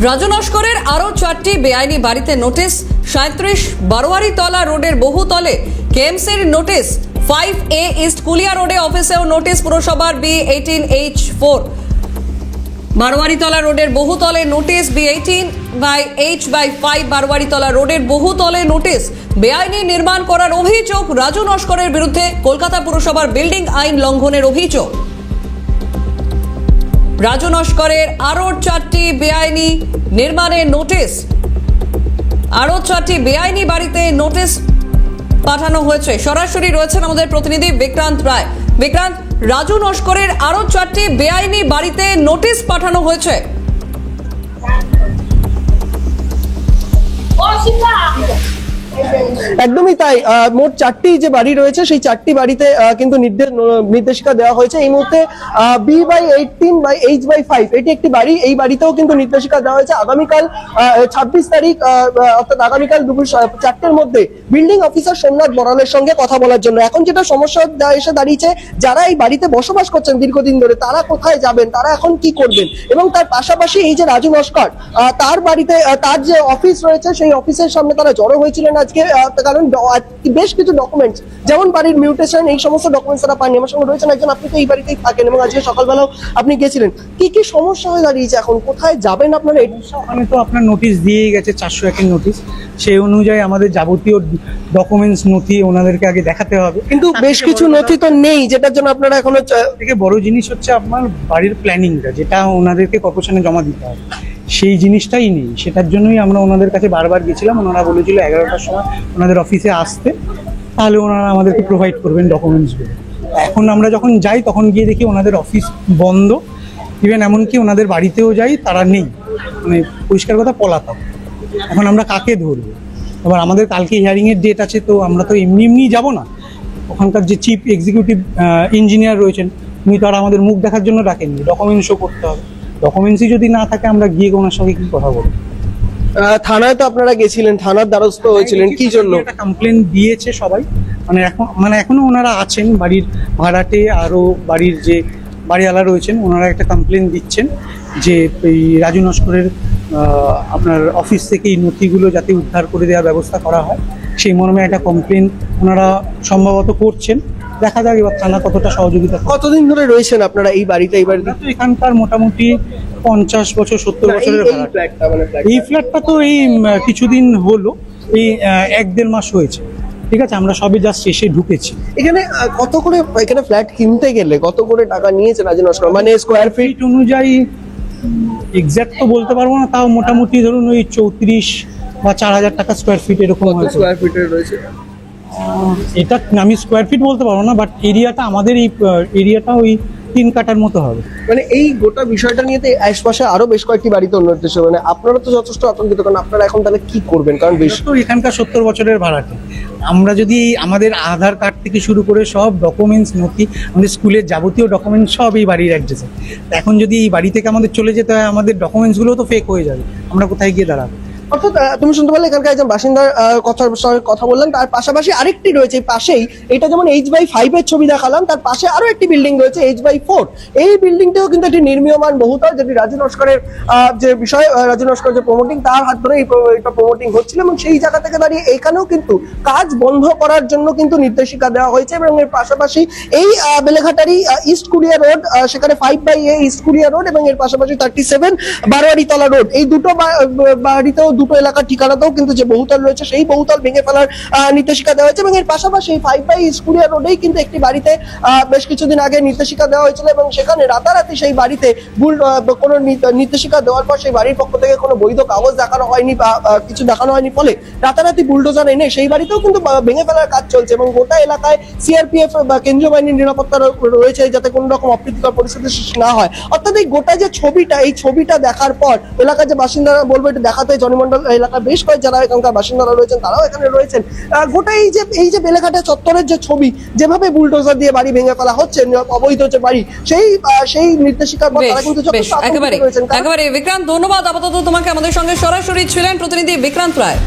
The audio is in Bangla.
রাজু নস্করের আরও 4টি বেআইনি বাড়িতে নোটিশ। 37 বারোয়ারিতলা রোডের বহুতলে কেএমসির নোটিশ। 5A ইস্ট কুলিয়া রোডে অফিসেও নোটিশ পুরসভার B18H4। বারোয়ারিতলা রোডের বহুতলে নোটিশ। B18/H/5 বারোয়ারিতলা রোডের বহুতলে নোটিশ। বেআইনি নির্মাণ করার অভিযোগ রাজু নস্করের বিরুদ্ধে। কলকাতা পুরসভার বিল্ডিং আইন লঙ্ঘনের অভিযোগ। রাজু নস্করের আরও 4টি বেআইনি নির্মাণের নোটিশ। আরও 4টি বেআইনি বাড়িতে নোটিশ পাঠানো হয়েছে। সরাসরি রয়েছেন আমাদের প্রতিনিধি বিক্রান্ত রায়। বিক্রান্ত, রাজু নস্করের আরও 4টি বেআইনি বাড়িতে নোটিশ পাঠানো হয়েছে। একদমই তাই। মোট 4টি যে বাড়ি রয়েছে সেই 4টি বাড়িতে কিন্তু নির্দেশিকা দেওয়া হয়েছে। এই মুহূর্তে B/18/H/5 এটি একটি বাড়ি। এই বাড়িতেও কিন্তু নির্দেশিকা দেওয়া হয়েছে আগামীকাল 26 তারিখ অর্থাৎ আগামীকাল দুপুর 4টের মধ্যে বিল্ডিং অফিসার সোমনাথ বড়ালের সঙ্গে কথা বলার জন্য। এখন যেটা সমস্যা এসে দাঁড়িয়েছে, যারা এই বাড়িতে বসবাস করছেন দীর্ঘদিন ধরে, তারা কোথায় যাবেন, তারা এখন কি করবেন, এবং তার পাশাপাশি এই যে রাজু নস্কর তার বাড়িতে তার যে অফিস রয়েছে সেই অফিসের সামনে তারা জড়ো হয়েছিলেন আজকে, কারণ বেশ কিছু ডকুমেন্টস যেমন বাড়ির মিউটেশন এই সমস্ত ডকুমেন্টস তারা পাননি। আমার সঙ্গে রয়েছেন একজন, আপনি তো এই বাড়িতেই থাকেন এবং আজকে সকালবেলাও আপনি গেছিলেন। কি কি সমস্যা হয়ে দাঁড়িয়েছে এখন, কোথায় যাবেন আপনারা? ওখানে তো আপনার নোটিশ দিয়েই গেছে, 401-এর নোটিশ। সেই অনুযায়ী আমাদের যাবতীয় ডকুমেন্টস নথি ওনাদেরকে আগে দেখাতে হবে, কিন্তু বেশ কিছু নথি তো নেই, যেটার জন্য আপনারা এখনো। থেকে বড় জিনিস হচ্ছে আপনার বাড়ির প্ল্যানিংটা, যেটা ওনাদেরকে কর্পোরেশনে জমা দিতে হবে, সেই জিনিসটাই নেই। সেটার জন্যই আমরা ওনাদের কাছে বারবার গেছিলাম। ওনারা বলেছিল 11টার সময় ওনাদের অফিসে আসতে, তাহলে ওনারা আমাদেরকে প্রোভাইড করবেন ডকুমেন্টসগুলো। এখন আমরা যখন যাই তখন গিয়ে দেখি ওনাদের অফিস বন্ধ। ইভেন এমনকি ওনাদের বাড়িতেও যাই, তারা নেই। মানে পরিষ্কার কথা, পলাতক। এখন আমরা কাকে ধরবো? এবার আমাদের কালকে হিয়ারিংয়ের ডেট আছে, তো আমরা তো এমনি এমনি যাবো না। ওখানকার যে চিফ এক্সিকিউটিভ ইঞ্জিনিয়ার রয়েছেন, উনি তো আর আমাদের মুখ দেখার জন্য ডাকেননি, ডকুমেন্টস শো করতে হবে। ডকুমেন্টসই যদি না থাকে আমরা গিয়ে ওনার সঙ্গে কি কথা বলবো? থানায় তো আপনারা গেছিলেন, থানার দ্বারস্থ হয়েছিলেন, কি জন্য? একটা কমপ্লেন দিয়েছে সবাই। এখনো ওনারা আছেন, বাড়ির ভাড়াটে আরো বাড়ির যে বাড়িওয়ালা রয়েছেন, ওনারা একটা কমপ্লেন দিচ্ছেন যে এই রাজু নস্করের আপনার অফিস থেকে এই নথিগুলো যাতে উদ্ধার করে দেওয়ার ব্যবস্থা করা হয়, সেই মর্মে একটা কমপ্লেন ওনারা সম্ভবত করছেন। দেখা যাক এবার থানা কতটা সহযোগিতা। কতদিন ধরে রয়েছেন আপনারা এই বাড়িতে? এই বাড়িতে তো এখানকার মোটামুটি 50 বছর 70 বছরের ভাড়া। এই ফ্ল্যাটটা তো এই কিছুদিন হলো, এই 1-1.5 মাস হয়েছে। ঠিক আছে, আমরা সবে জাস্ট শেষে ঢুকেছি। এখানে কত করে, এখানে ফ্ল্যাট কিনতে গেলে কত করে টাকা নিয়েছে রাজু নস্কর, মানে স্কোয়ার ফিট অনুযায়ী এক্সাক্ট তো বলতে পারবো না, তাও মোটামুটি ধরুন ওই 34 বা 4000 টাকা স্কোয়ার ফিট এরকম। স্কোয়ার ফিটের রয়েছে এটা আমি স্কোয়ার ফিট বলতে পারবো না, বাট এরিয়াটা আমাদের এই এরিয়াটা ওই 3 কাঠার মতো হবে। মানে এই গোটা বিষয়টা নিয়ে তো আশপাশে আরো বেশ কয়েকটি বাড়িতে উন্নত হচ্ছে। মানে আপনারা তো যথেষ্ট আতঙ্কিত, কারণ আপনারা এখন তাহলে কি করবেন? কারণ বেশ তো এখানকার 70 বছরের ভাড়াটে। আমরা যদি আমাদের আধার কার্ড থেকে শুরু করে সব ডকুমেন্টস নথি, আমাদের স্কুলের যাবতীয় ডকুমেন্টস সব এই বাড়ির অ্যাড্রেসে। এখন যদি এই বাড়ি থেকে আমাদের চলে যেতে হয়, আমাদের ডকুমেন্টসগুলো তো ফেক হয়ে যাবে। আমরা কোথায় গিয়ে দাঁড়াবো? অর্থাৎ তুমি শুনতে পারলে এখানকার একজন বাসিন্দার কথা বললেন। তার পাশাপাশি আরেকটি রয়েছে পাশেই, এটা যেমন H/5 এর ছবি দেখালাম, তার পাশে আরো একটি বিল্ডিং রয়েছে H/4। এই বিল্ডিংটাও কিন্তু একটি নির্মীয়মান বহুতল, যেটি রাজু নস্করের যে বিষয়, রাজু নস্কর যে প্রমোটিং, তার হাত ধরে এটা প্রমোটিং হচ্ছিল। এবং সেই জায়গা থেকে দাঁড়িয়ে এখানেও কিন্তু কাজ বন্ধ করার জন্য কিন্তু নির্দেশিকা দেওয়া হয়েছে। এবং এর পাশাপাশি এই বেলেঘাটারি ইস্ট কুলিয়া রোড, সেখানে 5/A ইস্ট কুলিয়া রোড, এবং এর পাশাপাশি 37 বারোয়ারিতলা রোড, এই দুটো বাড়িতেও, দুটো এলাকার ঠিকানাতেও কিন্তু যে বহুতল রয়েছে সেই বহুতল ভেঙে ফেলার নির্দেশিকা দেওয়া হয়েছে। এবং এর পাশাপাশি 5/A স্কুলিয়া রোডেই কিন্তু একটি বাড়িতে বেশ কিছুদিন আগে নির্দেশিকা দেওয়া হয়েছিল, এবং সেখানে রাতারাতি সেই বাড়িতে কোনো নির্দেশিকা দেওয়ার পর সেই বাড়ির পক্ষ থেকে কোনো বৈধ কাগজ দেখানো হয়নি বা কিছু দেখানো হয়নি, ফলে রাতারাতি বুলডোজার এনে সেই বাড়িতেও কিন্তু ভেঙে ফেলার কাজ চলছে। এবং গোটা এলাকায় সিআরপিএফ বা কেন্দ্রীয় বাহিনীর নিরাপত্তা রয়েছে, যাতে কোনো রকম অপ্রীতিকর পরিস্থিতির সৃষ্টি না হয়। অর্থাৎ এই গোটা যে ছবিটা, এই ছবিটা দেখার পর এলাকার যে বাসিন্দারা, বলবো এটা দেখাতে জনমন্ডল এলাকার বেশ কয়েক যারা এখানকার বাসিন্দারা রয়েছেন তারাও এখানে রয়েছেন। গোটা এই যে বেলেঘাটা চত্বরের যে ছবি, যেভাবে বুলডোজার দিয়ে বাড়ি ভেঙে ফেলা হচ্ছে, অবৈধ যে বাড়ি, সেই নির্দেশিকার পর তারা কিন্তু একেবারে বিক্রান্ত, ধন্যবাদ। আপাতত তোমাকে আমাদের সঙ্গে সরাসরি ছিলেন প্রতিনিধি বিক্রান্ত রায়।